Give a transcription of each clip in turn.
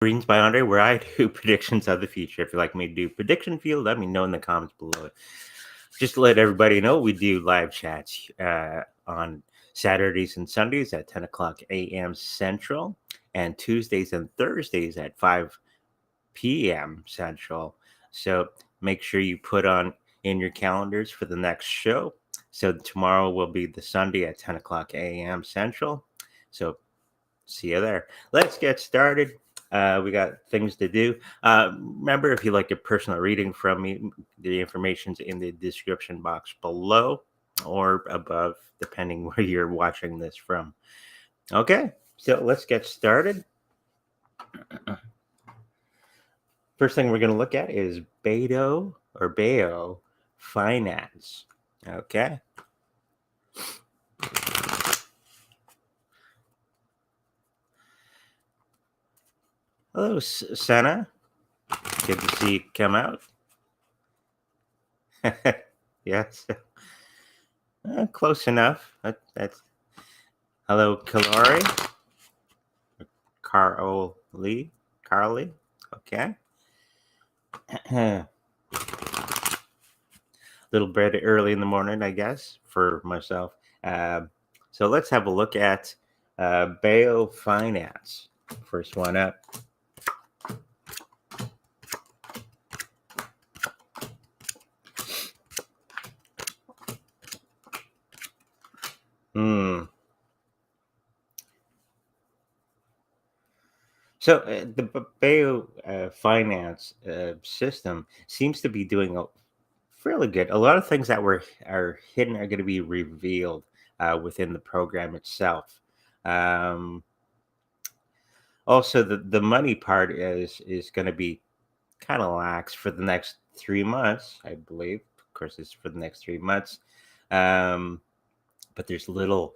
Readings by Andre, where I do predictions of the future. If you'd like me to do prediction field, let me know in the comments below. Just to let everybody know, we do live chats on Saturdays and Sundays at 10 o'clock a.m. Central, and Tuesdays and Thursdays at 5 p.m. Central. So make sure you put on in your calendars for the next show. So tomorrow will be the Sunday at 10 o'clock a.m. Central. So see you there. Let's get started. We got things to do. Remember, if you like a personal reading from me, the information's in the description box below or above, depending where you're watching this from. Okay, so let's get started. First thing we're going to look at is Bao Finance. Okay. Hello, Senna. Good to see you come out. Yes. Close enough. That's hello, Kalari. Carly. Okay. A little bit early in the morning, I guess, for myself. So let's have a look at Bao Finance. First one up. So the Bao Finance system seems to be doing fairly good. A lot of things that are hidden are going to be revealed within the program itself. Also, the money part is going to be kind of lax for the next 3 months, I believe. Of course, it's for the next 3 months. But there's little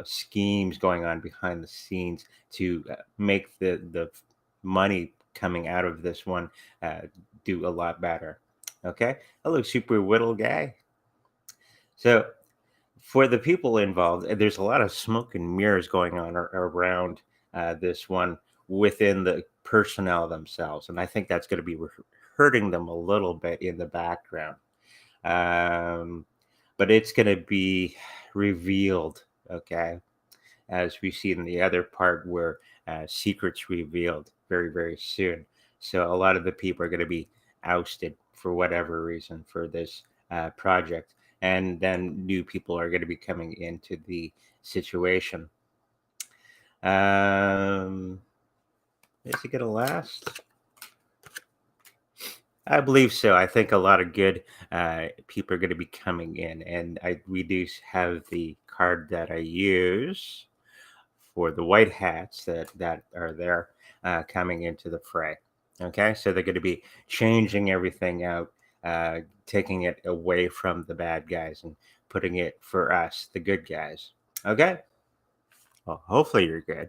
schemes going on behind the scenes to make the money coming out of this one do a lot better. Okay. Hello, Super Whittle guy. So for the people involved, there's a lot of smoke and mirrors going on around this one within the personnel themselves. And I think that's going to be hurting them a little bit in the background. But it's going to be revealed, okay, as we see in the other part where secrets revealed very, very soon. So a lot of the people are going to be ousted for whatever reason for this project. And then new people are going to be coming into the situation. Is it going to last? I believe so. I think a lot of good people are going to be coming in, and we do have the card that I use for the white hats that are there coming into the fray. Okay, so they're going to be changing everything out, taking it away from the bad guys and putting it for us, the good guys. Okay, well, hopefully you're good.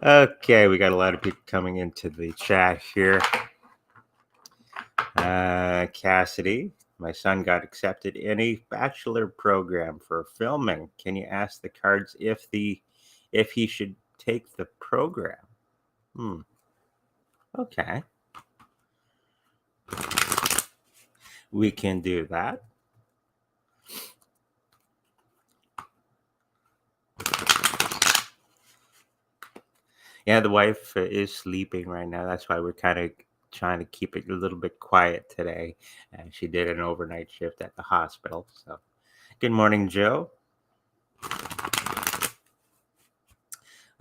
Okay, we got a lot of people coming into the chat here. Cassidy, my son got accepted in a bachelor program for filming. Can you ask the cards if he should take the program? Okay. We can do that. Yeah, the wife is sleeping right now. That's why we're kind of trying to keep it a little bit quiet today. She did an overnight shift at the hospital. So, good morning, Joe.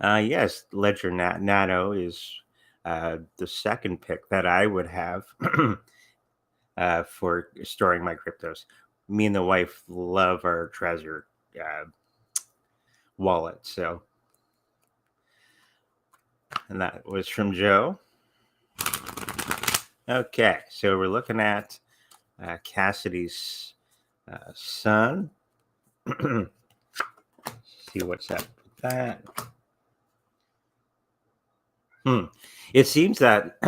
Yes, Ledger Nano is the second pick that I would have for storing my cryptos. Me and the wife love our Trezor wallet. So, and that was from Joe. Okay, so we're looking at Cassidy's son. See what's up with that. It seems that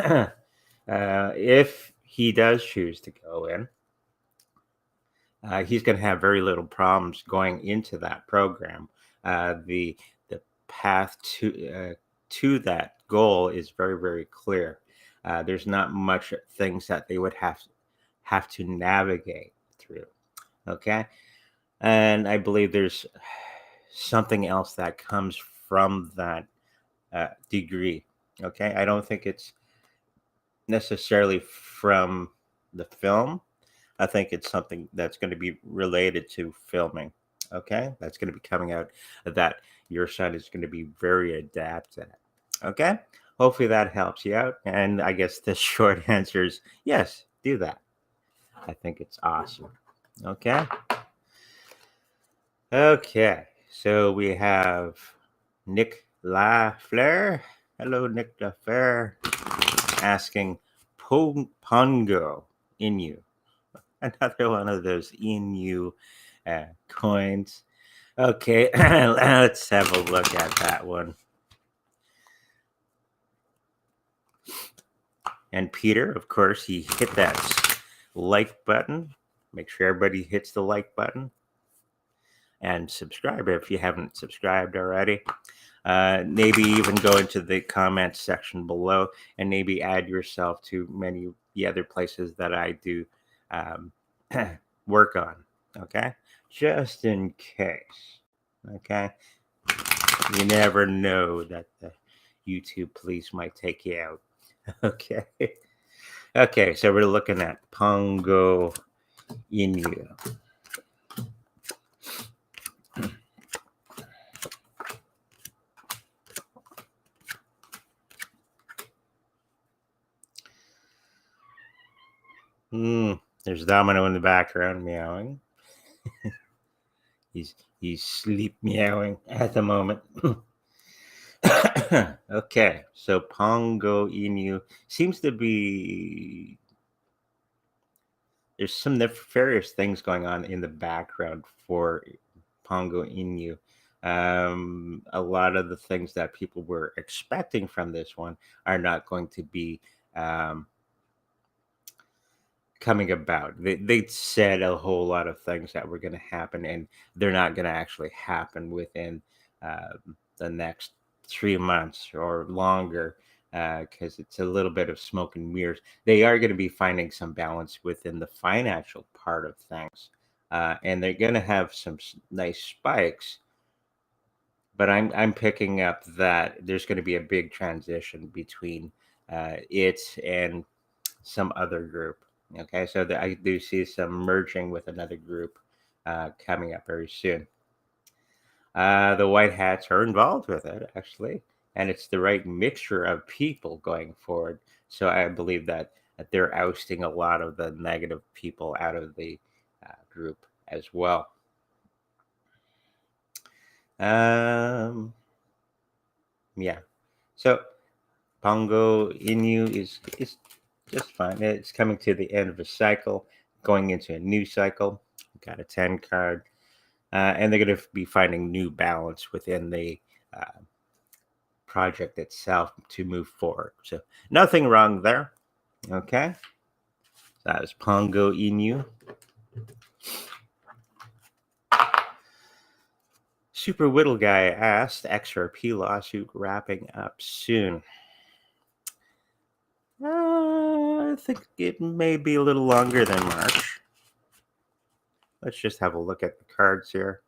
if he does choose to go in, he's going to have very little problems going into that program. The path to to that goal is very, very clear. There's not much things that they would have to navigate through. Okay, and I believe there's something else that comes from that degree. Okay, I don't think it's necessarily from the film. I think it's something that's going to be related to filming. Okay, that's going to be coming out that your son is going to be very adept at. Okay, hopefully that helps you out. And I guess the short answer is yes, do that. I think it's awesome. Okay. Okay, so we have Nick Lafleur. Hello, Nick Lafleur, asking Pongo Inu, another one of those Inu coins. Okay, let's have a look at that one. And Peter, of course, he hit that like button. Make sure everybody hits the like button. And subscribe if you haven't subscribed already. Maybe even go into the comments section below and maybe add yourself to many of the other places that I do work on. Okay, just in case. Okay, you never know that the YouTube police might take you out. Okay. Okay, so we're looking at Pongo Inu. There's Domino in the background meowing. he's sleep meowing at the moment. Okay, so Pongo Inu seems to be, there's some nefarious things going on in the background for Pongo Inu. A lot of the things that people were expecting from this one are not going to be coming about. They said a whole lot of things that were going to happen, and they're not going to actually happen within the next 3 months or longer, because it's a little bit of smoke and mirrors. They are going to be finding some balance within the financial part of things, and they're going to have some nice spikes. But I'm picking up that there's going to be a big transition between it and some other group. Okay, so I do see some merging with another group coming up very soon. The white hats are involved with it, actually, and it's the right mixture of people going forward. So I believe that they're ousting a lot of the negative people out of the group as well. Yeah, so Pongo Inu is just fine. It's coming to the end of a cycle, going into a new cycle. Got a 10 card. And they're going to be finding new balance within the project itself to move forward. So nothing wrong there. Okay. That is Pongo Inu. Super Whittle Guy asked, XRP lawsuit wrapping up soon. I think it may be a little longer than March. Let's just have a look at the cards here.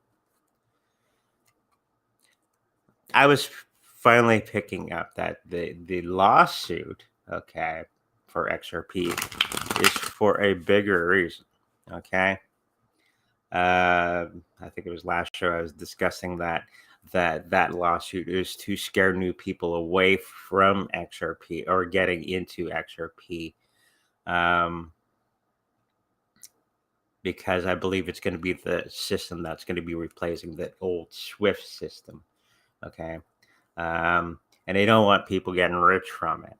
I was finally picking up that the lawsuit, okay, for XRP is for a bigger reason. Okay. I think it was last show I was discussing that lawsuit is to scare new people away from XRP or getting into XRP. Because I believe it's going to be the system that's going to be replacing the old SWIFT system. Okay. And they don't want people getting rich from it.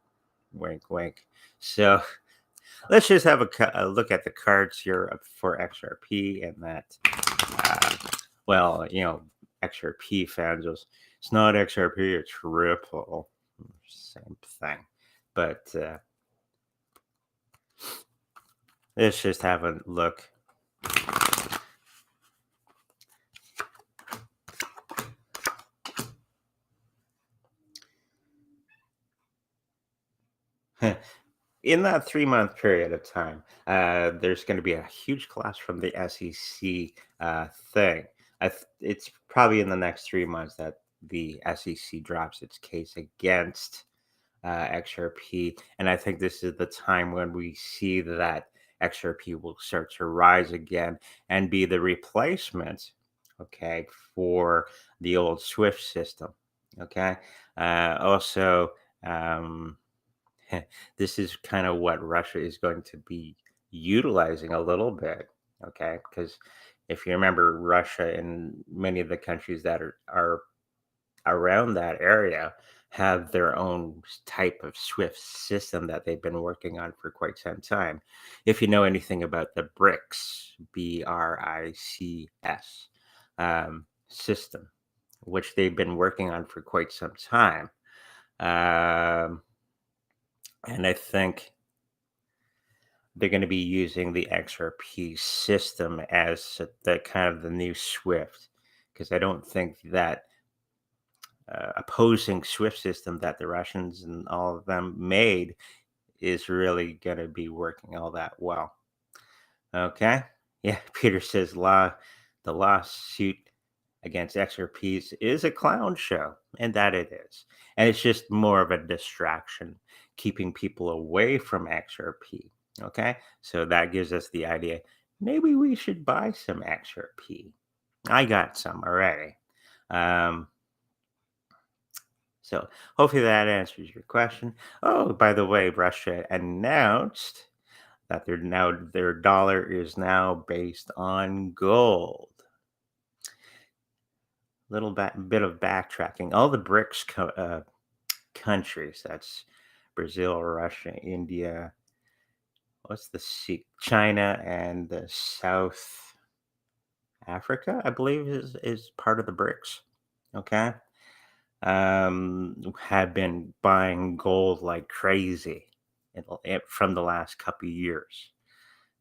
Wink, wink. So let's just have a look at the cards here for XRP, and that, well, XRP fans, it's not XRP, it's Ripple. Same thing. But let's just have a look. In that 3-month period of time, there's going to be a huge collapse from the SEC thing. It's probably in the next 3 months that the SEC drops its case against XRP. And I think this is the time when we see that XRP will start to rise again and be the replacement, okay, for the old SWIFT system. Okay. Also, um, this is kind of what Russia is going to be utilizing a little bit. Okay. Because if you remember, Russia and many of the countries that are around that area have their own type of Swift system that they've been working on for quite some time. If you know anything about the BRICS, BRICS system, which they've been working on for quite some time. And I think they're going to be using the XRP system as the kind of the new Swift, because I don't think that opposing SWIFT system that the Russians and all of them made is really going to be working all that well. Okay. Yeah. Peter says the lawsuit against XRPs is a clown show, and that it is. And it's just more of a distraction, keeping people away from XRP. Okay. So that gives us the idea maybe we should buy some XRP. I got some already. So hopefully that answers your question. Oh, by the way, Russia announced that their dollar is now based on gold. Bit of backtracking. All the BRICS countries, that's Brazil, Russia, India, what's the China, and the South Africa, I believe is part of the BRICS. Okay. Have been buying gold like crazy from the last couple of years.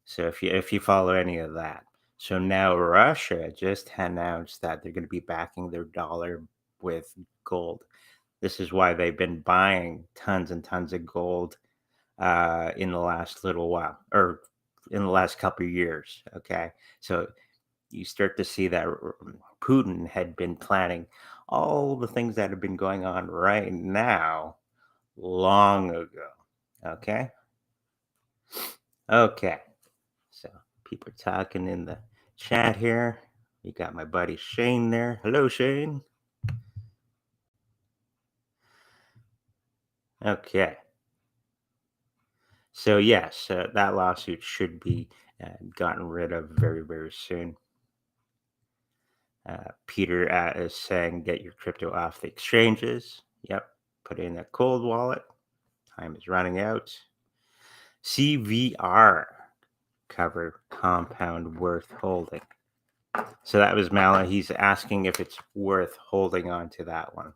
So if you follow any of that, so now Russia just announced that they're going to be backing their dollar with gold. This is why they've been buying tons and tons of gold in the last little while, or in the last couple of years. Okay, so you start to see that Putin had been planning all the things that have been going on right now long ago. Okay. Okay. So people are talking in the chat here. We got my buddy Shane there. Hello, Shane. Okay. So yes, that lawsuit should be gotten rid of very, very soon. Peter is saying get your crypto off the exchanges. Yep. Put it in a cold wallet. Time is running out. CVR cover compound worth holding. So that was Mala. He's asking if it's worth holding on to that one.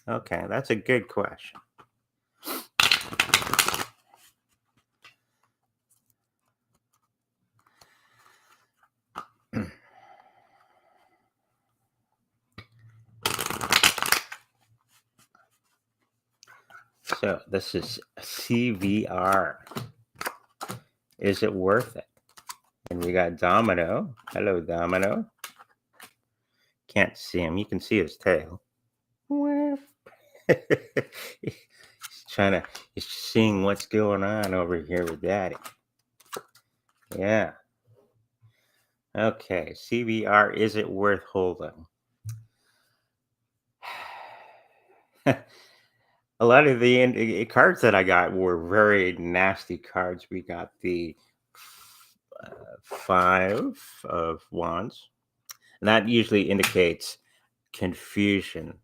Okay, that's a good question. So this is CVR. Is it worth it? And we got Domino. Hello, Domino. Can't see him. You can see his tail. He's seeing what's going on over here with Daddy. Yeah. Okay, CVR, is it worth holding? A lot of the cards that I got were very nasty cards. We got the 5 of Wands, and that usually indicates confusion,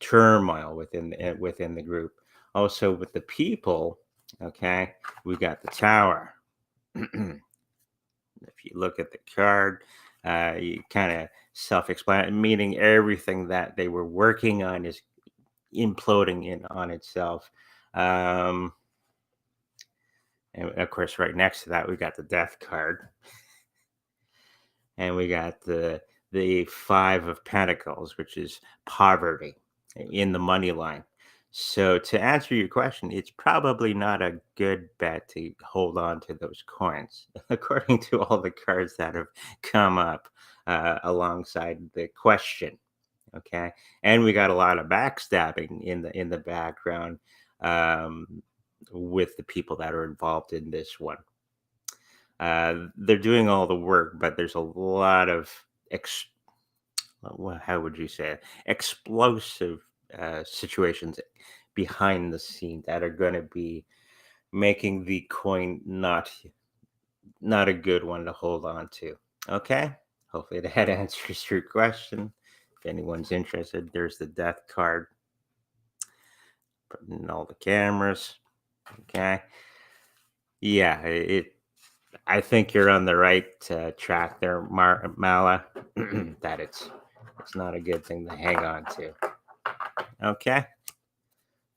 turmoil within the group. Also, with the people, okay, we got the Tower. If you look at the card, you kind of self-explanatory, meaning everything that they were working on is imploding in on itself. And of course, right next to that, we got the Death card, and we got the 5 of Pentacles, which is poverty in the money line. So to answer your question, it's probably not a good bet to hold on to those coins, according to all the cards that have come up alongside the question. Okay, and we got a lot of backstabbing in the background um, with the people that are involved in this one. They're doing all the work, but there's a lot of how would you say it? Explosive situations behind the scene that are going to be making the coin not a good one to hold on to. Okay, hopefully that answers your question. If anyone's interested, there's the death card, putting in all the cameras. Okay, yeah, I think you're on the right track there, Mala. That it's not a good thing to hang on to. Okay,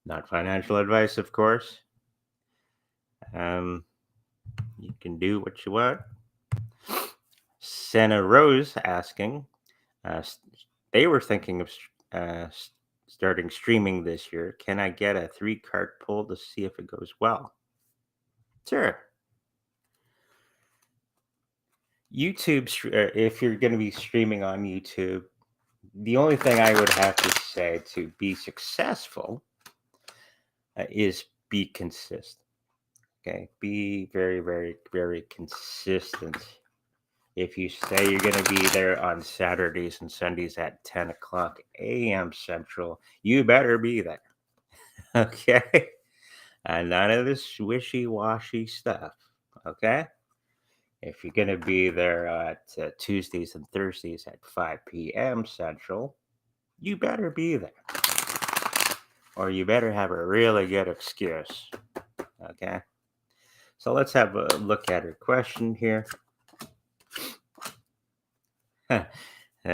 not financial advice, of course. Um, you can do what you want. Senna Rose asking, uh, s- they were thinking of starting streaming this year. Can I get a 3 card pull to see if it goes well? Sure. If you're going to be streaming on YouTube, the only thing I would have to say to be successful is be consistent. Okay, be very, very, very consistent. If you say you're going to be there on Saturdays and Sundays at 10 o'clock a.m. Central, you better be there. Okay, and none of this wishy-washy stuff. Okay, if you're going to be there at Tuesdays and Thursdays at 5 p.m. Central, you better be there, or you better have a really good excuse. Okay, so let's have a look at her question here.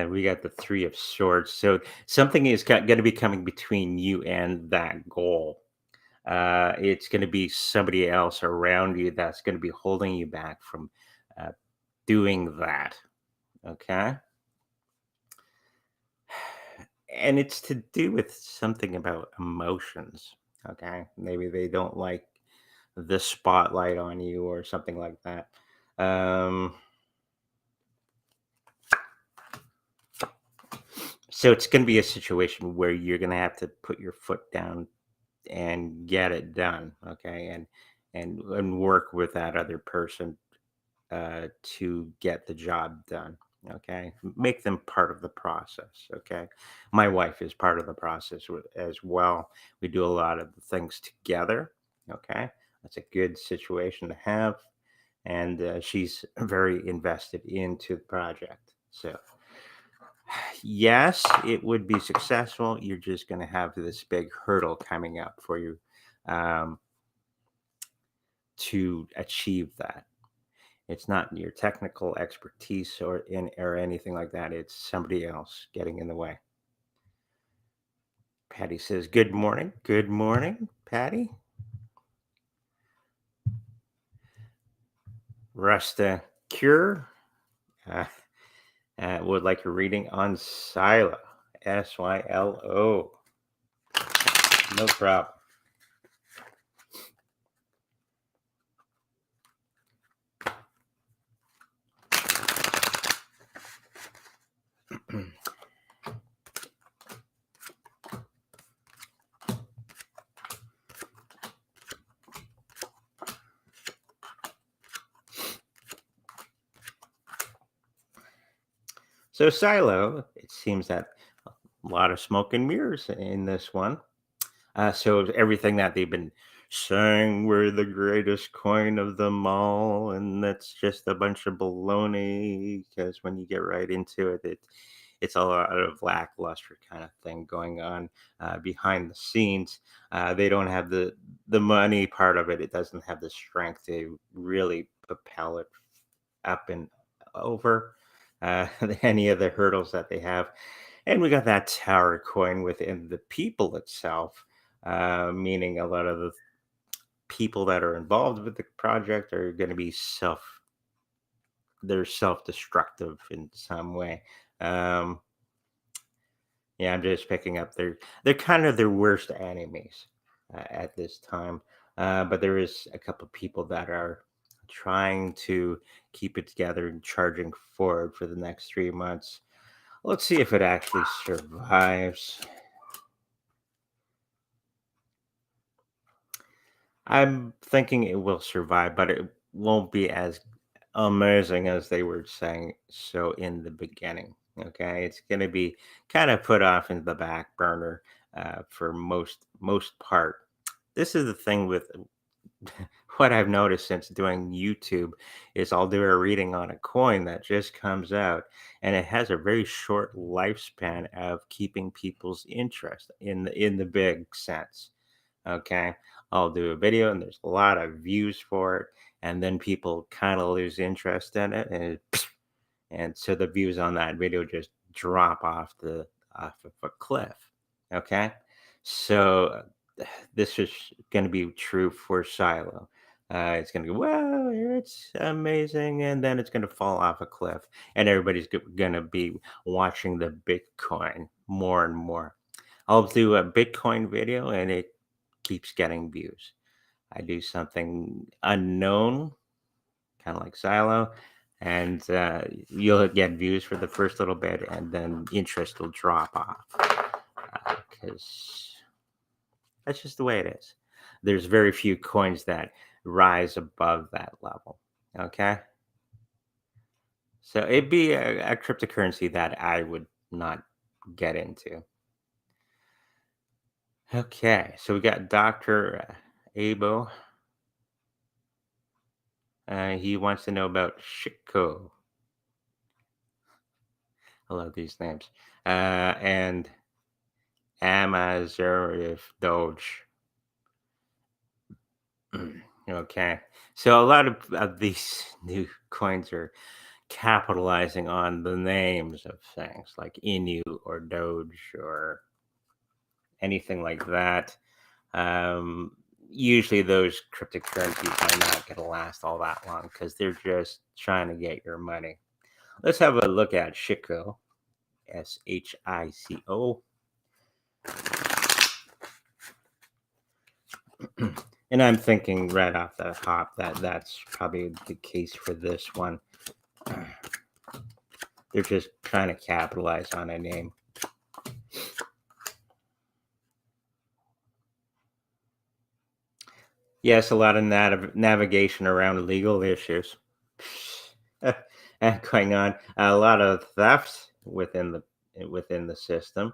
We got the 3 of Swords. So something is going to be coming between you and that goal. It's going to be somebody else around you that's going to be holding you back from uh, doing that. Okay. And it's to do with something about emotions. Okay. Maybe they don't like the spotlight on you or something like that. Um, so it's going to be a situation where you're going to have to put your foot down and get it done. Okay. And work with that other person to get the job done. Okay, make them part of the process. Okay, my wife is part of the process as well. We do a lot of the things together. Okay, that's a good situation to have, and she's very invested into the project. So, yes, it would be successful. You're just going to have this big hurdle coming up for you um, to achieve that. It's not your technical expertise or anything like that. It's somebody else getting in the way. Patty says, "Good morning." Good morning, Patty. Rasta Cure uh, would like a reading on SYLO. SYLO. No problem. So SYLO, it seems that a lot of smoke and mirrors in this one. So everything that they've been saying, we're the greatest coin of them all, and that's just a bunch of baloney. Because when you get right into it, it's a lot of lackluster kind of thing going on behind the scenes. They don't have the money part of it. It doesn't have the strength to really propel it up and over any of the hurdles that they have. And we got that tower coin within the people itself, meaning a lot of the people that are involved with the project are going to be they're self-destructive in some way. Um, Yeah, I'm just picking up. They're kind of their worst enemies at this time. But there is a couple of people that are trying to keep it together and charging forward for the next 3 months. Let's see if it actually survives. I'm thinking it will survive, but it won't be as amazing as they were saying so in the beginning. Okay, it's going to be kind of put off into the back burner for most part. This is the thing with what I've noticed since doing YouTube is I'll do a reading on a coin that just comes out, and it has a very short lifespan of keeping people's interest in the big sense. Okay. I'll do a video and there's a lot of views for it. And then people kind of lose interest in it. And so the views on that video just drop off of a cliff. Okay. So this is going to be true for SYLO. It's going to go, wow, it's amazing. And then it's going to fall off a cliff. And everybody's going to be watching the Bitcoin more and more. I'll do a Bitcoin video and it keeps getting views. I do something unknown, kind of like SYLO, and you'll get views for the first little bit, and then interest will drop off because that's just the way it is. There's very few coins that rise above that level. Okay, so it'd be a cryptocurrency that I would not get into. Okay, so we got Dr. Abo. He wants to know about SHICO. I love these names. And Amazurif Doge. Okay. So a lot of these new coins are capitalizing on the names of things like Inu or Doge or anything like that. Usually those cryptocurrencies are not going to last all that long because they're just trying to get your money. Let's have a look at SHICO. SHICO. And I'm thinking right off the hop that that's probably the case for this one. They're just trying to capitalize on a name. Yes, a lot of navigation around legal issues going on. A lot of theft within the system.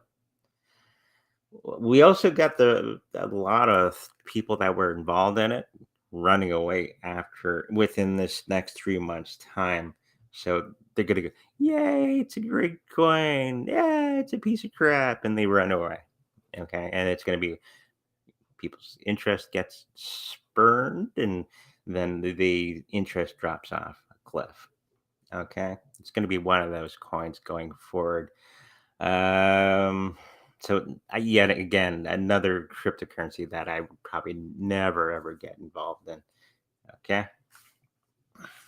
We also got a lot of people that were involved in it running away after within this next 3 months time. So they're gonna go, yay, it's a great coin. Yeah, it's a piece of crap, and they run away. Okay, and it's gonna be people's interest gets spurned, and then the interest drops off a cliff. Okay, it's gonna be one of those coins going forward. Um, so yet again, another cryptocurrency that I would probably never ever get involved in. Okay,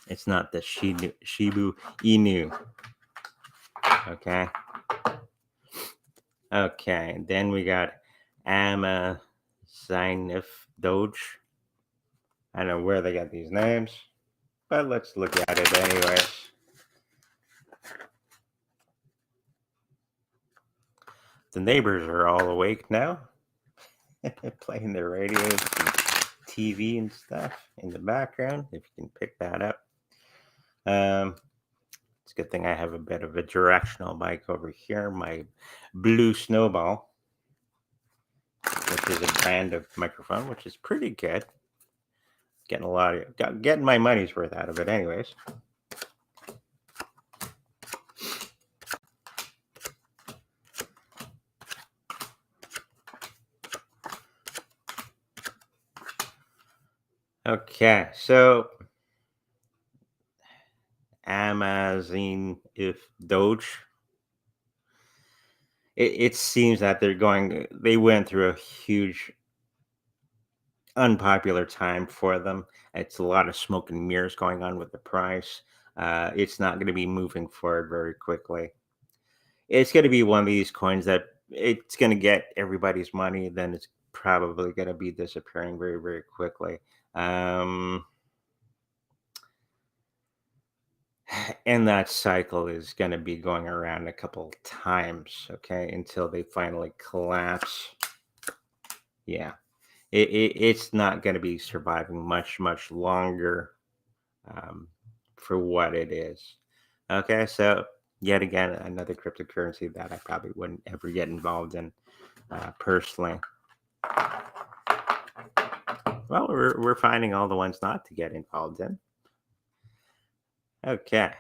it's not the Shiba Inu. Okay, okay. And then we got Ama Sinif Doge. I don't know where they got these names, but let's look at it anyways. The neighbors are all awake now, playing their radios and TV and stuff in the background, if you can pick that up. It's a good thing I have a bit of a directional mic over here, my Blue Snowball, which is a brand of microphone, which is pretty good. Getting my money's worth out of it anyways. Okay, so Amazon if Doge. It seems that they went through a huge unpopular time for them. It's a lot of smoke and mirrors going on with the price. It's not going to be moving forward very quickly. It's going to be one of these coins that it's going to get everybody's money, then it's probably going to be disappearing very, very quickly. Um, and that cycle is going to be going around a couple times, okay, until they finally collapse. Yeah, it's not going to be surviving much, much longer, um, for what it is. Okay, so yet again, another cryptocurrency that I probably wouldn't ever get involved in, personally. Well, we're finding all the ones not to get involved in. Okay,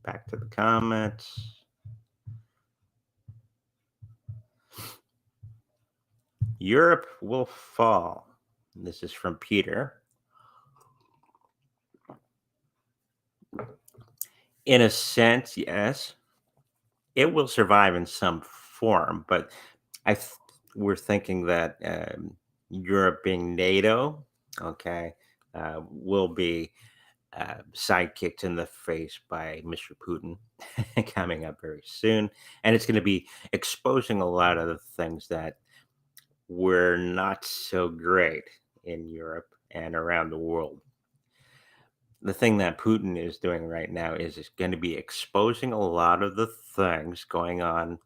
back to the comments. Europe will fall. This is from Peter. In a sense, yes, it will survive in some form, but I th- we're thinking that Europe being NATO, okay, will be sidekicked in the face by Mr. Putin coming up very soon, and it's going to be exposing a lot of the things that were not so great in Europe and around the world. The thing that Putin is doing right now is going to be exposing a lot of the things going on,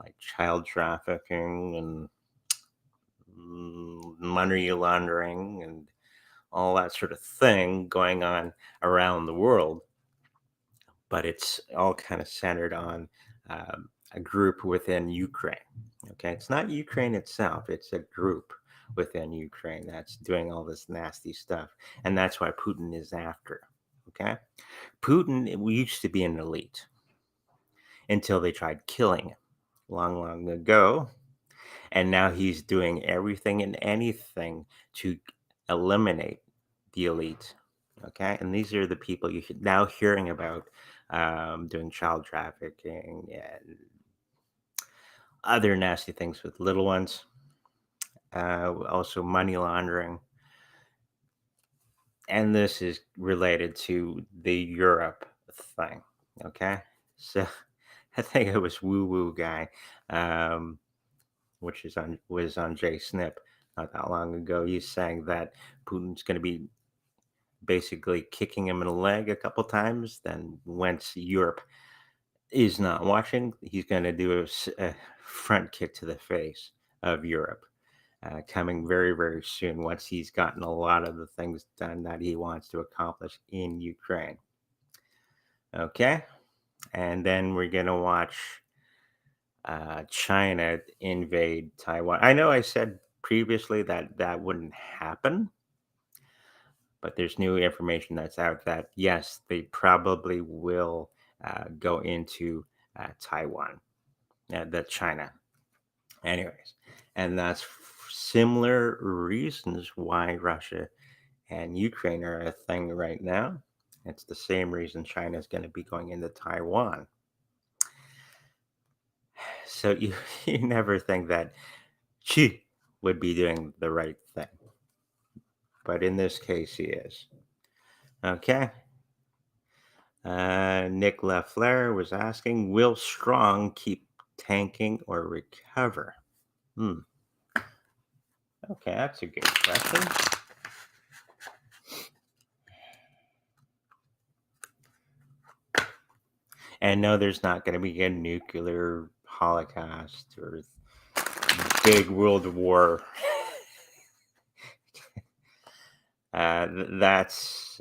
like child trafficking and money laundering and all that sort of thing going on around the world. But it's all kind of centered on a group within Ukraine. Okay, it's not Ukraine itself; it's a group within Ukraine that's doing all this nasty stuff, and that's why Putin is after. Okay, Putin we used to be an elite until they tried killing him long, long ago, and now he's doing everything and anything to eliminate the elite. Okay, and these are the people you should now hearing about, doing child trafficking and other nasty things with little ones. Also money laundering, and this is related to the Europe thing. Okay, so I think it was Woo Woo guy, um, which is on was on Jay Snip not that long ago. He's saying that Putin's going to be basically kicking him in the leg a couple times. Then once Europe is not watching, he's going to do a front kick to the face of Europe, coming very, very soon once he's gotten a lot of the things done that he wants to accomplish in Ukraine. Okay. And then we're going to watch China invade Taiwan. I know I said previously that that wouldn't happen, but there's new information that's out that yes, they probably will go into Taiwan, the China. Anyways, and that's similar reasons why Russia and Ukraine are a thing right now. It's the same reason China is going to be going into Taiwan. So you you never think that Xi would be doing the right thing, but in this case, he is. Okay. Nick Lafleur was asking, will Strong keep tanking or recover? Hmm. Okay, that's a good question. And no, there's not going to be a nuclear holocaust or big world war. That's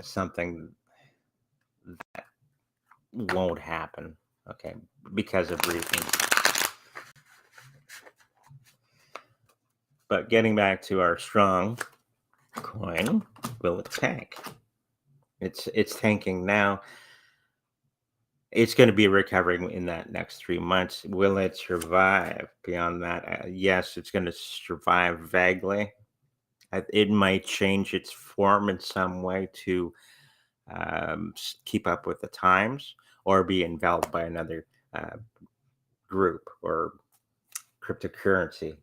something that won't happen. Okay, because of reasons. But getting back to our strong coin, will it tank? It's tanking now. It's going to be recovering in that next 3 months. Will it survive beyond that? Yes, it's going to survive vaguely. It might change its form in some way to keep up with the times or be enveloped by another uh, group or cryptocurrency.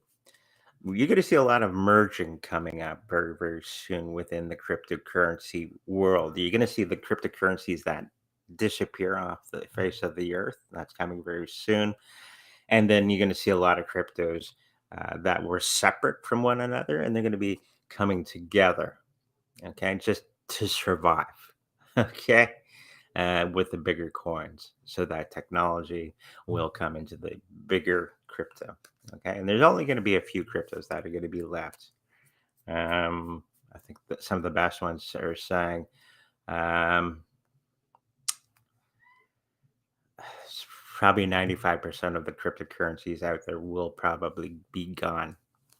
You're going to see a lot of merging coming up very, very soon within the cryptocurrency world. You're going to see the cryptocurrencies that disappear off the face of the earth. That's coming very soon. And then you're going to see a lot of cryptos that were separate from one another, and they're going to be coming together, okay, just to survive, okay, with the bigger coins. So that technology will come into the bigger crypto, okay. And there's only going to be a few cryptos that are going to be left. I think that some of the best ones are saying um, probably 95% of the cryptocurrencies out there will probably be gone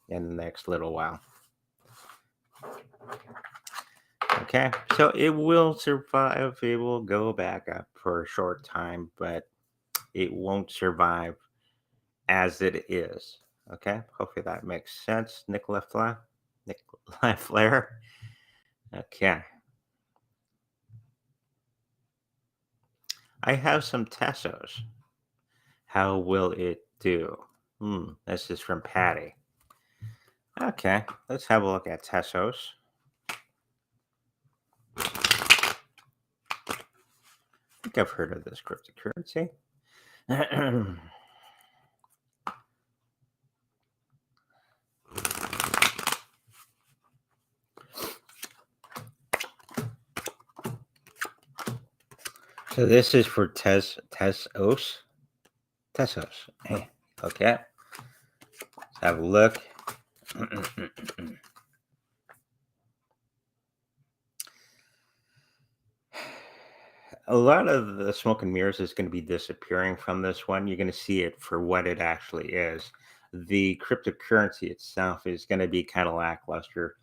in the next little while. Okay, so it will survive. It will go back up for a short time, but it won't survive as it is. Okay, hopefully that makes sense. Nicola Flair. Okay, I have some Tessos. How will it do? This is from Patty. Okay, let's have a look at Tessos. I think I've heard of this cryptocurrency. So this is for Tezos. Hey, okay. Let's have a look. A lot of the smoke and mirrors is going to be disappearing from this one. You're going to see it for what it actually is. The cryptocurrency itself is going to be kind of lackluster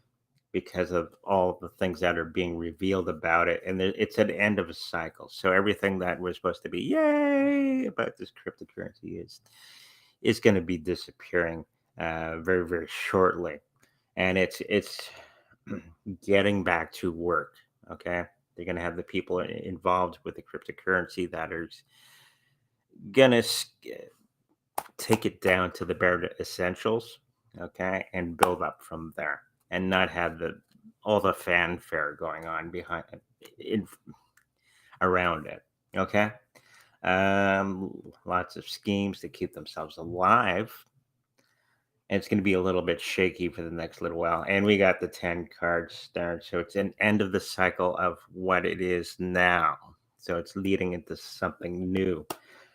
because of all the things that are being revealed about it. And it's at the end of a cycle. So everything that was supposed to be yay about this cryptocurrency is going to be disappearing very, very shortly. And it's getting back to work. Okay. They're going to have the people involved with the cryptocurrency that are going to take it down to the bare essentials. Okay. And build up from there and not have all the fanfare going on behind around it. Okay. Lots of schemes to keep themselves alive. And it's going to be a little bit shaky for the next little while. And we got the 10 cards start. So it's an end of the cycle of what it is now. So it's leading into something new.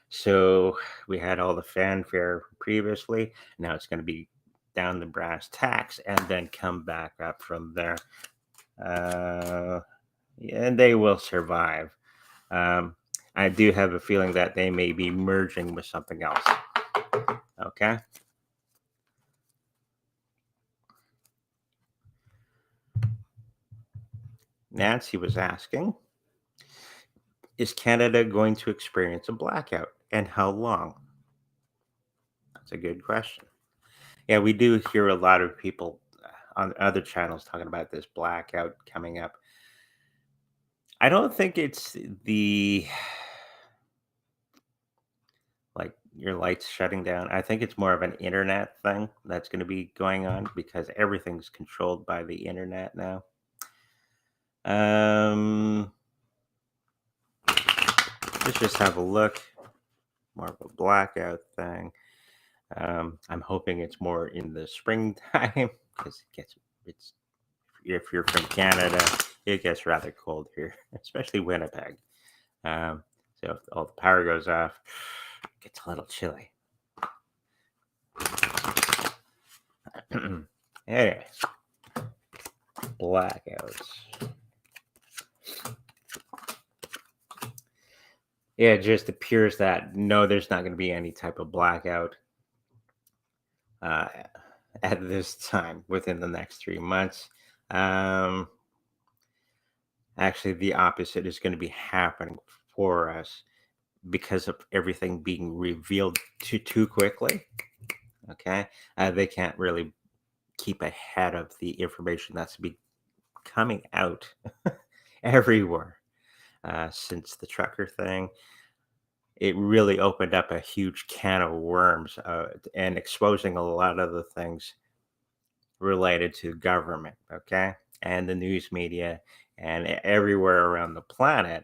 So we had all the fanfare previously. Now it's going to be down the brass tacks and then come back up from there. And they will survive. I do have a feeling that they may be merging with something else. Okay. Nancy was asking, is Canada going to experience a blackout and how long? That's a good question. Yeah, we do hear a lot of people on other channels talking about this blackout coming up. I don't think it's like your lights shutting down. I think it's more of an internet thing that's going to be going on because everything's controlled by the internet now. Let's just have a look. More of a blackout thing. I'm hoping it's more in the springtime because it's if you're from Canada, it gets rather cold here, especially Winnipeg. So if all the power goes off, it gets a little chilly. Anyway, blackouts. Yeah, it just appears that no, there's not going to be any type of blackout at this time within the next 3 months. Actually, the opposite is going to be happening for us because of everything being revealed too quickly. Okay, they can't really keep ahead of the information that's coming out everywhere since the trucker thing. It really opened up a huge can of worms and exposing a lot of the things related to government, okay, and the news media and everywhere around the planet.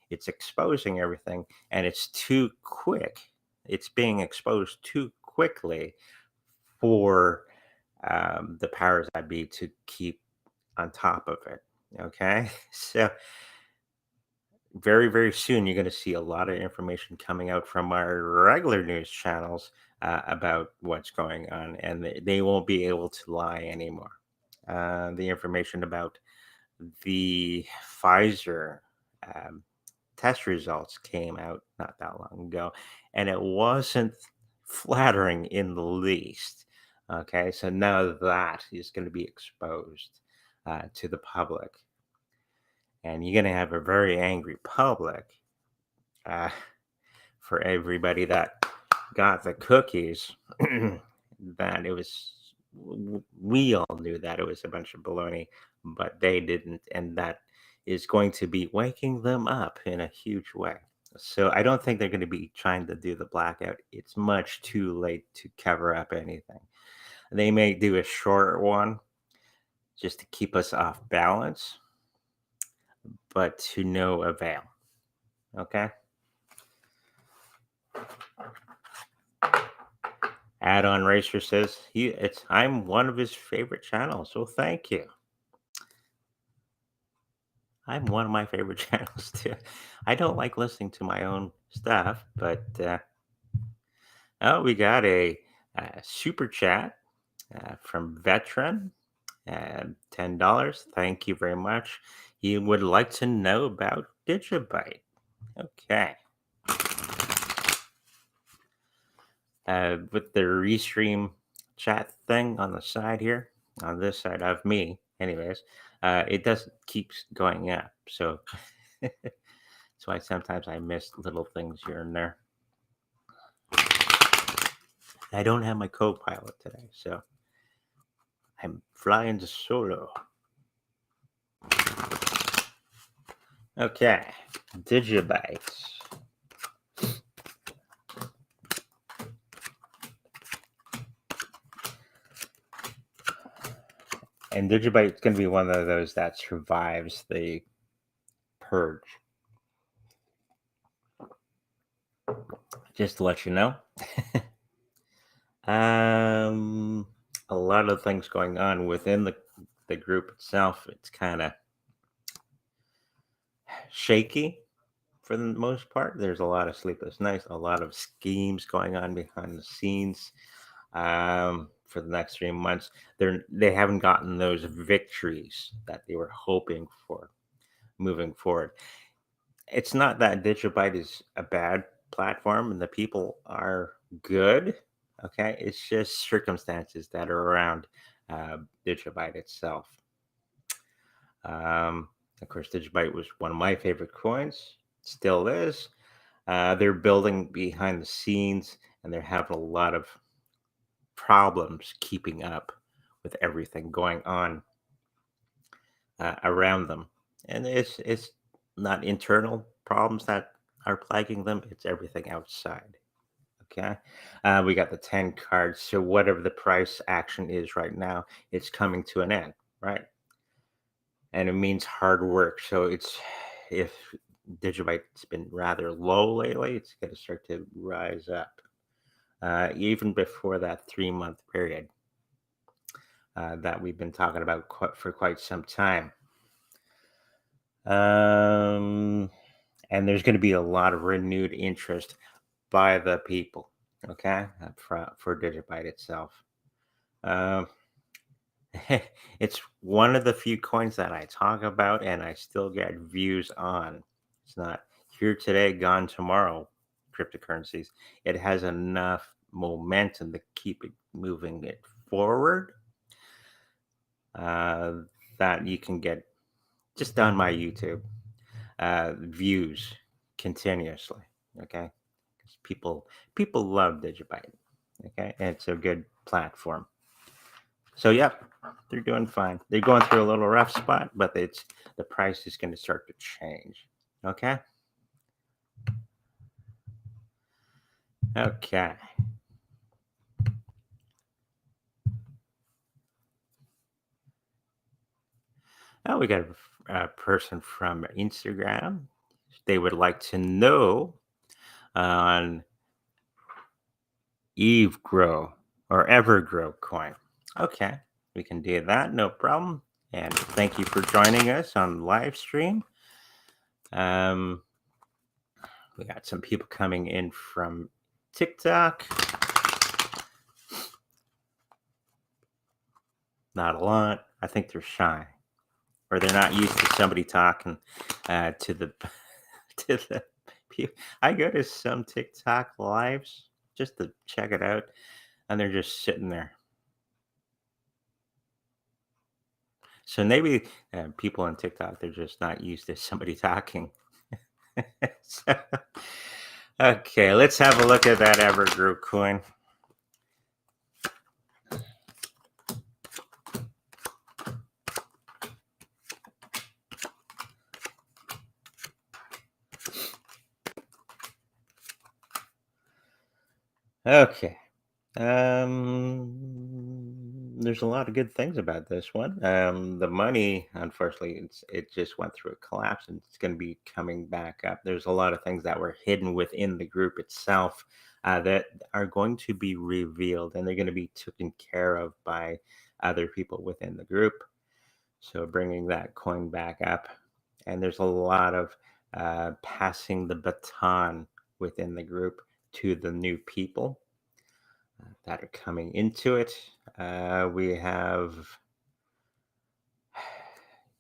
It's exposing everything, and it's too quick. it's being exposed too quickly for the powers that be to keep on top of it. Okay, so very, very soon you're going to see a lot of information coming out from our regular news channels about what's going on, and they won't be able to lie anymore. The information about the Pfizer um, test results came out not that long ago, and it wasn't flattering in the least. Okay, so now that is going to be exposed to the public, and you're going to have a very angry public uh, for everybody that got the cookies. That it was, we all knew that it was a bunch of baloney, but they didn't, and that is going to be waking them up in a huge way. So I don't think they're going to be trying to do the blackout. It's much too late to cover up anything. They may do a short one just to keep us off balance, but to no avail. Okay. Add-on Racer says I'm one of his favorite channels. So thank you. I'm one of my favorite channels too. I don't like listening to my own stuff, but oh, we got a super chat from Veteran, $10. Thank you very much. He would like to know about Digibyte. Okay. With the restream chat thing on the side here, on this side of me, anyways, it doesn't keep going up. So that's why sometimes I miss little things here and there. I don't have my co-pilot today, so I'm flying to solo. Okay, Digibyte. And Digibyte is going to be one of those that survives the purge. Just to let you know. A lot of things going on within the group itself. It's kind of shaky for the most part. There's a lot of sleepless nights, a lot of schemes going on behind the scenes. For the next 3 months, they haven't gotten those victories that they were hoping for moving forward. It's not that Digibyte is a bad platform and the people are good. Okay, it's just circumstances that are around Digibyte itself. Of course, Digibyte was one of my favorite coins, still is. They're building behind the scenes and they're having a lot of problems keeping up with everything going on around them. And it's not internal problems that are plaguing them, it's everything outside. Okay. We got the 10 cards. So whatever the price action is right now, it's coming to an end, right? And it means hard work. So if Digibyte's been rather low lately, it's going to start to rise up. Even before that 3-month period that we've been talking about for quite some time. And there's going to be a lot of renewed interest by the people, okay, for Digibyte itself. It's one of the few coins that I talk about and I still get views on. It's not here today, gone tomorrow cryptocurrencies. It has enough momentum to keep it moving it forward that you can get just on my YouTube views continuously. Okay, because people love Digibyte. Okay, and it's a good platform. So yep, they're doing fine. They're going through a little rough spot, but the price is going to start to change. Okay. Okay. Now we got a person from Instagram. They would like to know on Evergrow or Evergrow coin. Okay, we can do that, no problem. And thank you for joining us on live stream. We got some people coming in from TikTok. Not a lot. I think they're shy, or they're not used to somebody talking to the to the people. I go to some TikTok lives just to check it out, and they're just sitting there. So maybe people on TikTok, they're just not used to somebody talking. So, okay, let's have a look at that Evergrow coin. Okay. There's a lot of good things about this one. The money, unfortunately, it just went through a collapse, and it's going to be coming back up. There's a lot of things that were hidden within the group itself that are going to be revealed, and they're going to be taken care of by other people within the group. So bringing that coin back up, and there's a lot of passing the baton within the group to the new people that are coming into it. We have,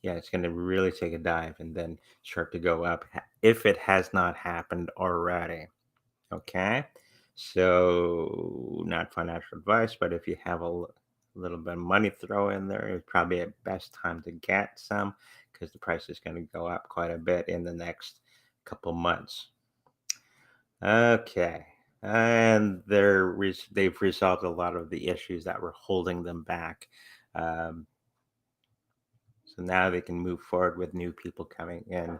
yeah, it's going to really take a dive and then start to go up if it has not happened already. Okay. So, not financial advice, but if you have a little bit of money throw in there, it's probably a best time to get some because the price is going to go up quite a bit in the next couple months. Okay. And they've resolved a lot of the issues that were holding them back. Um, so now they can move forward with new people coming in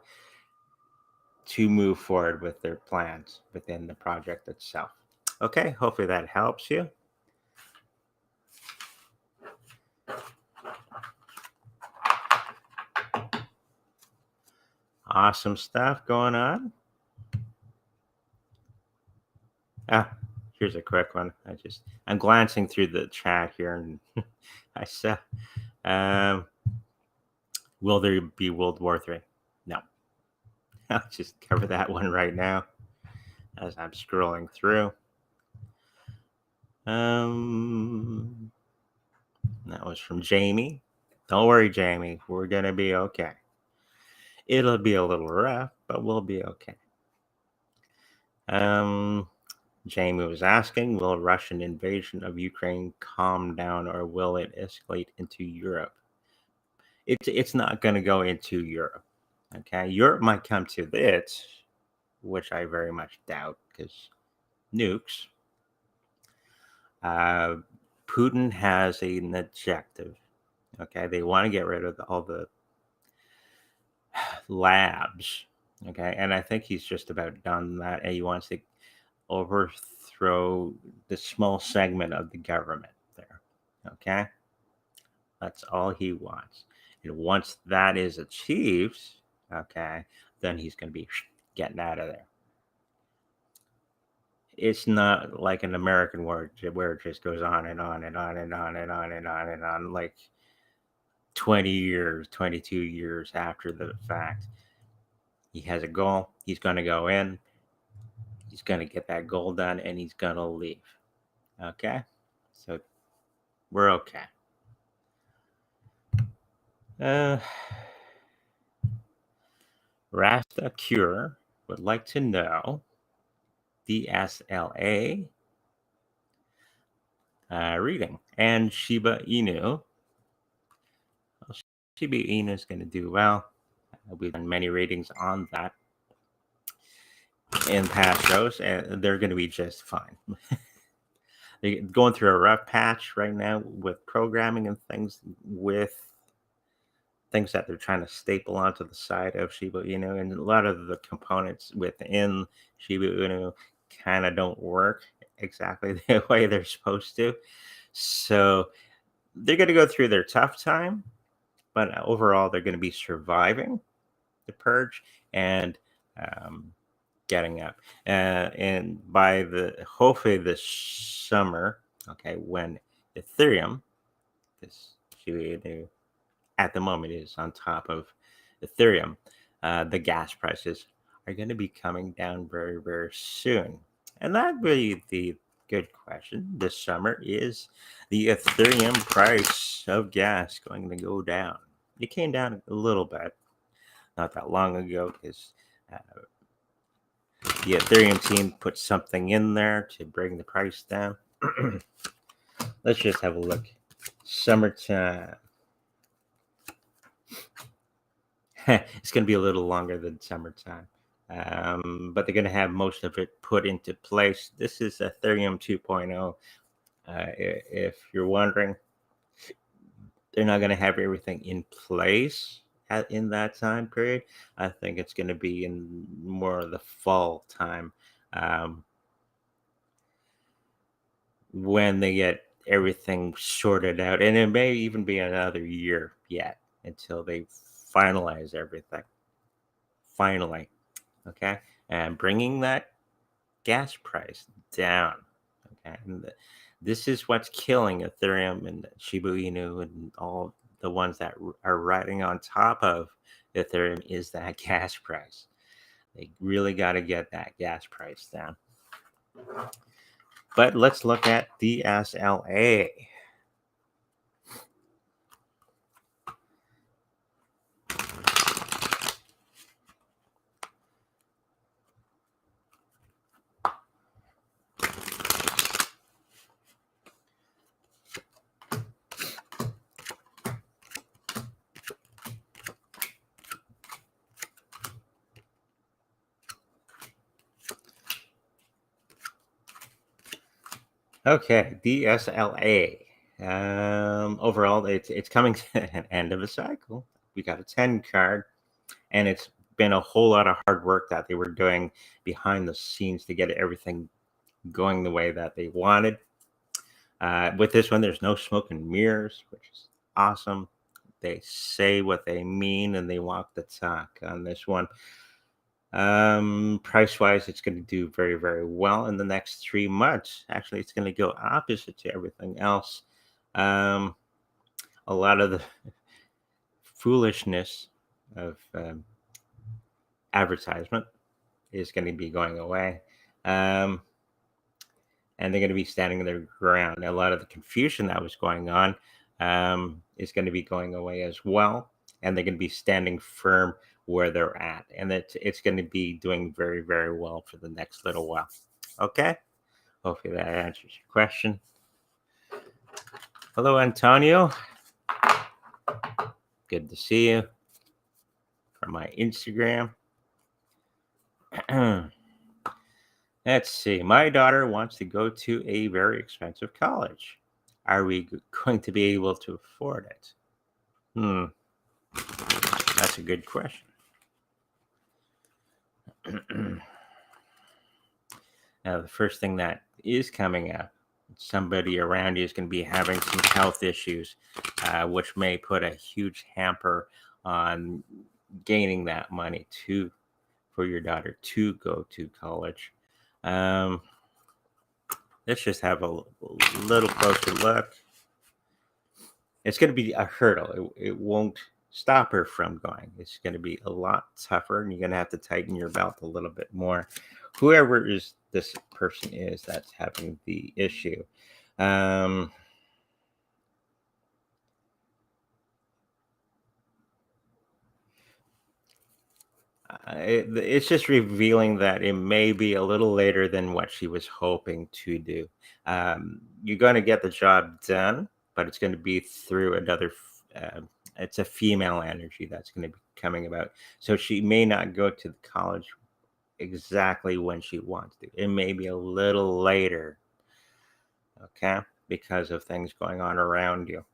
to move forward with their plans within the project itself. Okay, hopefully that helps you. Awesome stuff going on. Ah, here's a quick one. I'm glancing through the chat here, and I said, will there be World War III? No. I'll just cover that one right now as I'm scrolling through. That was from Jamie. Don't worry, Jamie. We're gonna be okay. It'll be a little rough, but we'll be okay. Jamie was asking, will Russian invasion of Ukraine calm down, or will it escalate into Europe? It's not going to go into Europe. Okay, Europe might come to this, which I very much doubt, because nukes. Putin has an objective. Okay, they want to get rid of all the labs. Okay, and I think he's just about done that, and he wants to overthrow the small segment of the government there. Okay, that's all he wants. And once that is achieved, okay, then he's going to be getting out of there. It's not like an American war where it just goes on and on and on and on and on and on and on, like 20 years, 22 years after the fact. He has a goal. He's going to go in. He's going to get that goal done, and he's going to leave. Okay? So we're okay. Rasta Cure would like to know DSLA reading and Shiba Inu. Well, Shiba Inu is going to do well. We've done many readings on that in past shows, and they're going to be just fine. They're going through a rough patch right now with programming and things, with things that they're trying to staple onto the side of Shiba Inu, and a lot of the components within Shiba Inu kind of don't work exactly the way they're supposed to. So they're going to go through their tough time, but overall they're going to be surviving the purge and getting up. And by hopefully this summer, okay, when Ethereum, this Shiba Inu at the moment is on top of Ethereum, the gas prices are going to be coming down very, very soon. And that really the good question this summer is the Ethereum price of gas going to go down? It came down a little bit not that long ago because the Ethereum team put something in there to bring the price down. Let's just have a look. Summertime. It's going to be a little longer than summertime. But they're going to have most of it put into place. This is Ethereum 2.0. If you're wondering, they're not going to have everything in place in that time period. I think it's going to be in more of the fall time when they get everything sorted out. And it may even be another year yet until they finalize everything. Finally. Okay. And bringing that gas price down. Okay. And this is what's killing Ethereum and Shiba Inu and all the ones that are riding on top of Ethereum is that gas price. They really got to get that gas price down. But let's look at DSLA. Okay, DSLA. Overall, it's coming to an end of a cycle. We got a 10 card, and it's been a whole lot of hard work that they were doing behind the scenes to get everything going the way that they wanted. With this one, there's no smoke and mirrors, which is awesome. They say what they mean and they walk the talk on this one. Price wise, it's going to do very, very well in the next 3 months. Actually, it's going to go opposite to everything else. A lot of the foolishness of advertisement is going to be going away. And they're going to be standing their ground. A lot of the confusion that was going on is going to be going away as well. And they're going to be standing firm where they're at. And it's going to be doing very, very well for the next little while. Okay? Hopefully that answers your question. Hello, Antonio. Good to see you from my Instagram. Let's see. My daughter wants to go to a very expensive college. Are we going to be able to afford it? That's a good question. Now, the first thing that is coming up, somebody around you is going to be having some health issues, which may put a huge hamper on gaining that money for your daughter to go to college. Let's just have a little closer look. It's going to be a hurdle. It won't stop her from going. It's going to be a lot tougher, and you're going to have to tighten your belt a little bit more. Whoever this person is that's having the issue. It's just revealing that it may be a little later than what she was hoping to do. You're going to get the job done, but it's going to be through another. It's a female energy that's going to be coming about. So she may not go to the college exactly when she wants to. It may be a little later, okay, because of things going on around you.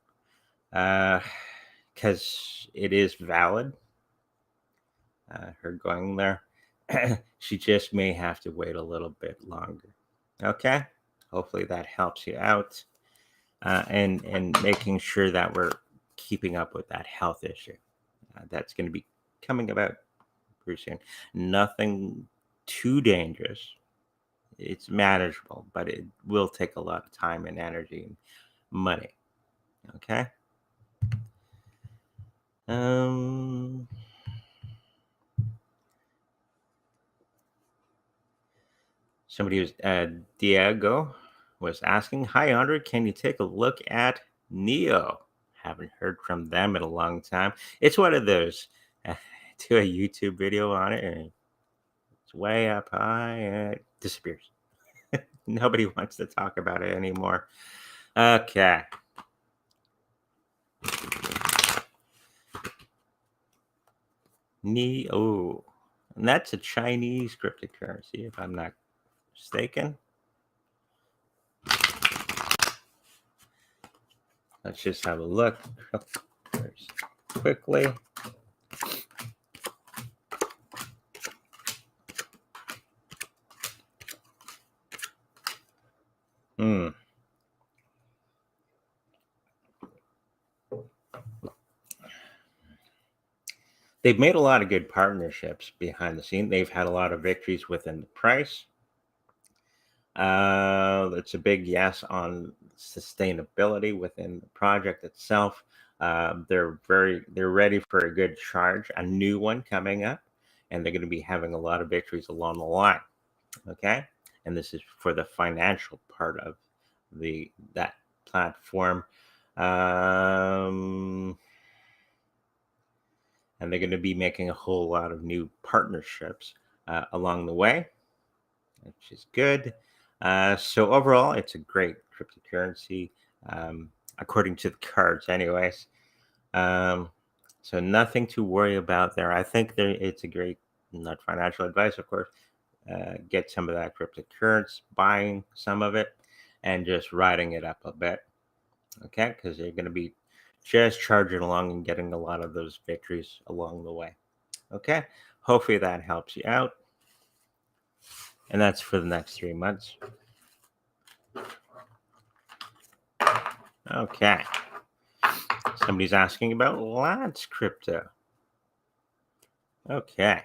Because it is valid. Her going there. She just may have to wait a little bit longer. Okay? Hopefully that helps you out. And making sure that we're keeping up with that health issue. That's going to be coming about pretty soon. Nothing too dangerous. It's manageable, but it will take a lot of time and energy and money. Okay. Somebody was Diego was asking, "Hi, Andre, can you take a look at Neo? Haven't heard from them in a long time. It's one of those. Do a YouTube video on it, and it's way up high, and it disappears. Nobody wants to talk about it anymore." Okay. Neo, and that's a Chinese cryptocurrency, if I'm not mistaken. Let's just have a look quickly. They've made a lot of good partnerships behind the scene. They've had a lot of victories within the price. It's a big yes on sustainability within the project itself. They're ready for a good charge, a new one coming up, and they're going to be having a lot of victories along the line. Okay, and this is for the financial part of that platform. And they're going to be making a whole lot of new partnerships along the way, which is good. So overall, it's a great cryptocurrency, according to the cards, anyways. So nothing to worry about there. I think it's a great, not financial advice, of course. Get some of that cryptocurrency, buying some of it, and just riding it up a bit. Okay, because they're going to be just charging along and getting a lot of those victories along the way. Okay, hopefully that helps you out. And that's for the next 3 months. Okay. Somebody's asking about Lance crypto. Okay.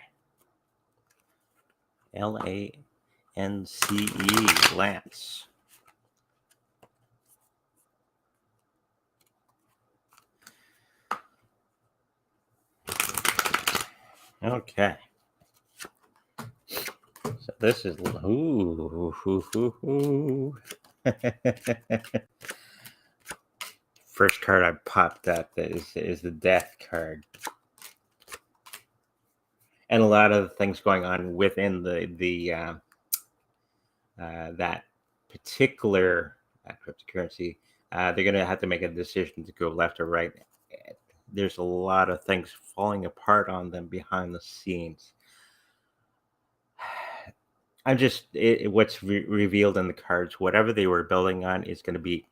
LANCE, Lance. Okay. So this is first card I popped up is the death card, and a lot of things going on within that particular cryptocurrency. They're going to have to make a decision to go left or right. There's a lot of things falling apart on them behind the scenes. I'm just what's revealed in the cards. Whatever they were building on is going to be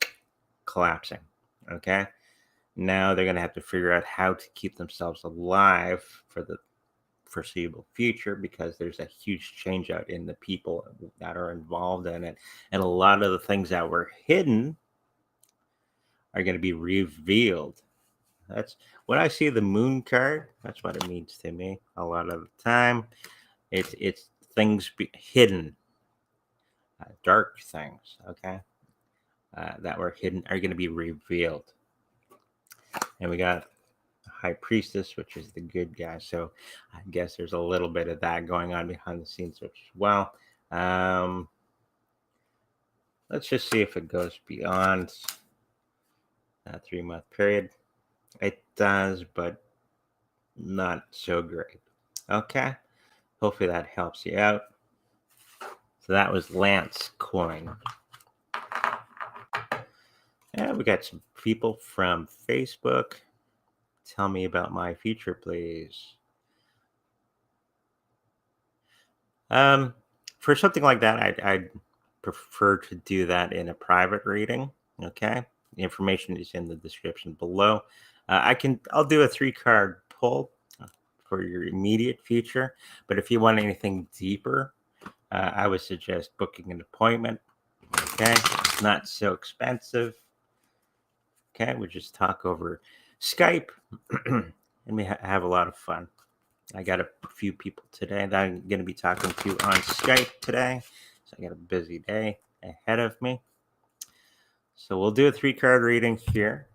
collapsing. Okay, now they're going to have to figure out how to keep themselves alive for the foreseeable future, because there's a huge change out in the people that are involved in it, and a lot of the things that were hidden are going to be revealed. That's when I see the moon card. That's what it means to me. A lot of the time, it's things hidden, dark things. Okay, that were hidden are going to be revealed. And we got High Priestess, which is the good guy. So I guess there's a little bit of that going on behind the scenes as well. Let's just see if it goes beyond that 3-month period. It does, but not so great. Okay. Hopefully that helps you out. So that was Lance Coin. And we got some people from Facebook. Tell me about my future, please. For something like that, I'd prefer to do that in a private reading. Okay, the information is in the description below. I'll do a 3-card pull for your immediate future, but if you want anything deeper, I would suggest booking an appointment. Okay, it's not so expensive. Okay, we just talk over Skype and we have a lot of fun. I got a few people today that I'm going to be talking to on Skype today. So I got a busy day ahead of me. So we'll do a 3-card reading here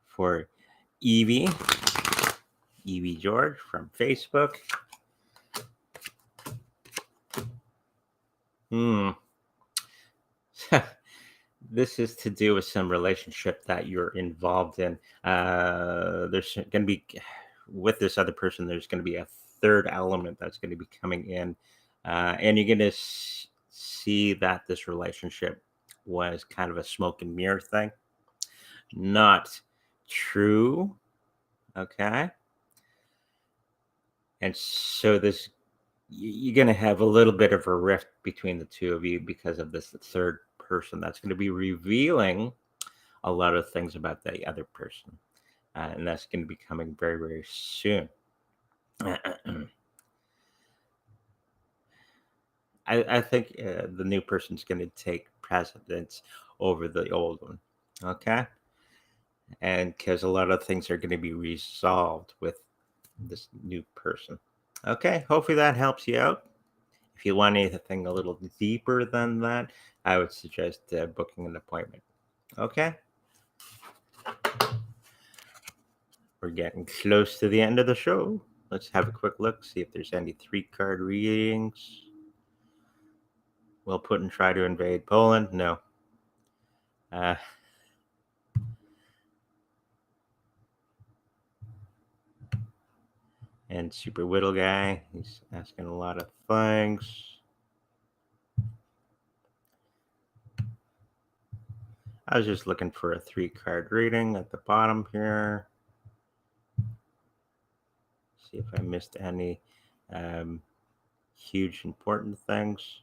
for Evie George from Facebook. This is to do with some relationship that you're involved in. There's going to be, with this other person, there's going to be a third element that's going to be coming in. And you're going to see that this relationship was kind of a smoke and mirror thing. Not true. Okay. And so this, you're going to have a little bit of a rift between the two of you because of this third person that's going to be revealing a lot of things about the other person. And that's going to be coming very, very soon. I think the new person's going to take precedence over the old one. Okay. And because a lot of things are going to be resolved with this new person. Okay. Hopefully that helps you out. If you want anything a little deeper than that, I would suggest booking an appointment. Okay. We're getting close to the end of the show. Let's have a quick look, see if there's any 3-card readings. Will Putin try to invade Poland? No. And Super Whittle Guy, he's asking a lot of things. I was just looking for a 3-card reading at the bottom here. See if I missed any huge important things.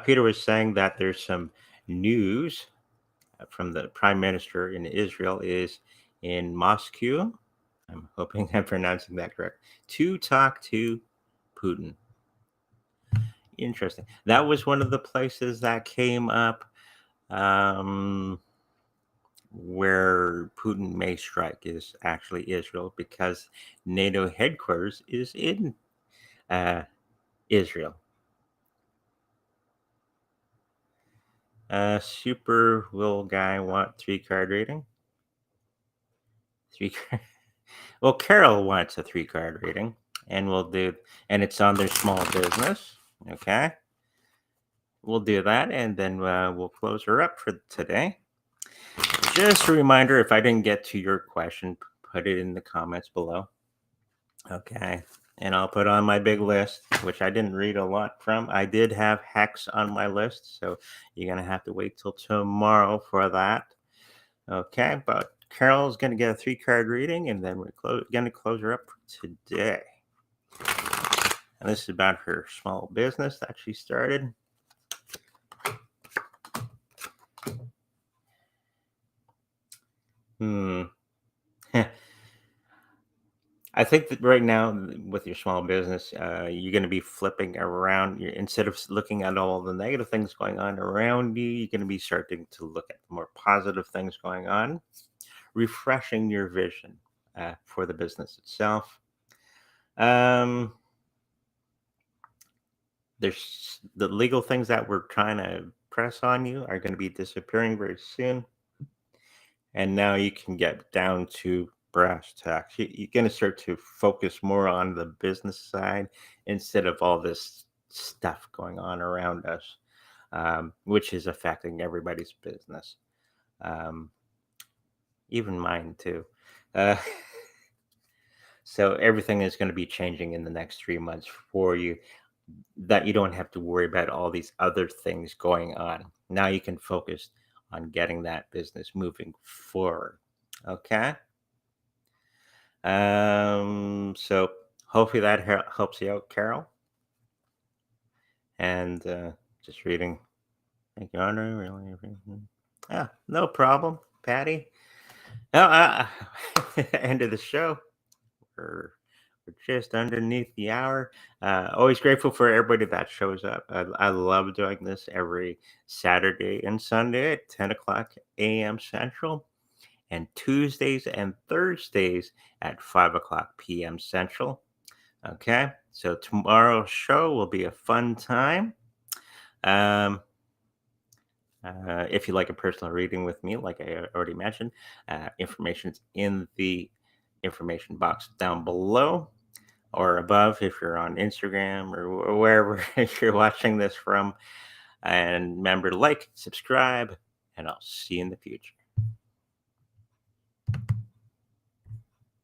Peter was saying that there's some news from the Prime Minister in Israel is in Moscow. I'm hoping I'm pronouncing that correct. To talk to Putin. Interesting. That was one of the places that came up where Putin may strike is actually Israel because NATO headquarters is in Israel. Super Will Guy want 3-card reading? 3-card. Well, Carol wants a 3-card reading, and we'll do, and it's on their small business. Okay. We'll do that, and then we'll close her up for today. Just a reminder, if I didn't get to your question, put it in the comments below. Okay. And I'll put on my big list, which I didn't read a lot from. I did have Hex on my list, so you're going to have to wait till tomorrow for that. Okay, but Carol's going to get a 3-card reading, and then we're going to close her up for today. And this is about her small business that she started. I think that right now with your small business, you're going to be flipping around. Instead of looking at all the negative things going on around you, you're going to be starting to look at the more positive things going on, refreshing your vision for the business itself. There's the legal things that we're trying to press on you are going to be disappearing very soon. And now you can get down to brass tacks. You're going to start to focus more on the business side instead of all this stuff going on around us, which is affecting everybody's business, even mine too. So everything is going to be changing in the next 3 months for you, that you don't have to worry about all these other things going on. Now you can focus on getting that business moving forward. Okay. So hopefully that helps you out, Carol. And just reading. Thank you, Andre. Really? Yeah, no problem, Patty. Oh, end of the show. We're We're just underneath the hour. Always grateful for everybody that shows up. I love doing this every Saturday and Sunday at 10 o'clock a.m. Central, and Tuesdays and Thursdays at 5 o'clock p.m. Central. Okay, so tomorrow's show will be a fun time. If you like a personal reading with me, like I already mentioned, information's in the information box down below or above if you're on Instagram or wherever you're watching this from. And remember to like, subscribe, and I'll see you in the future.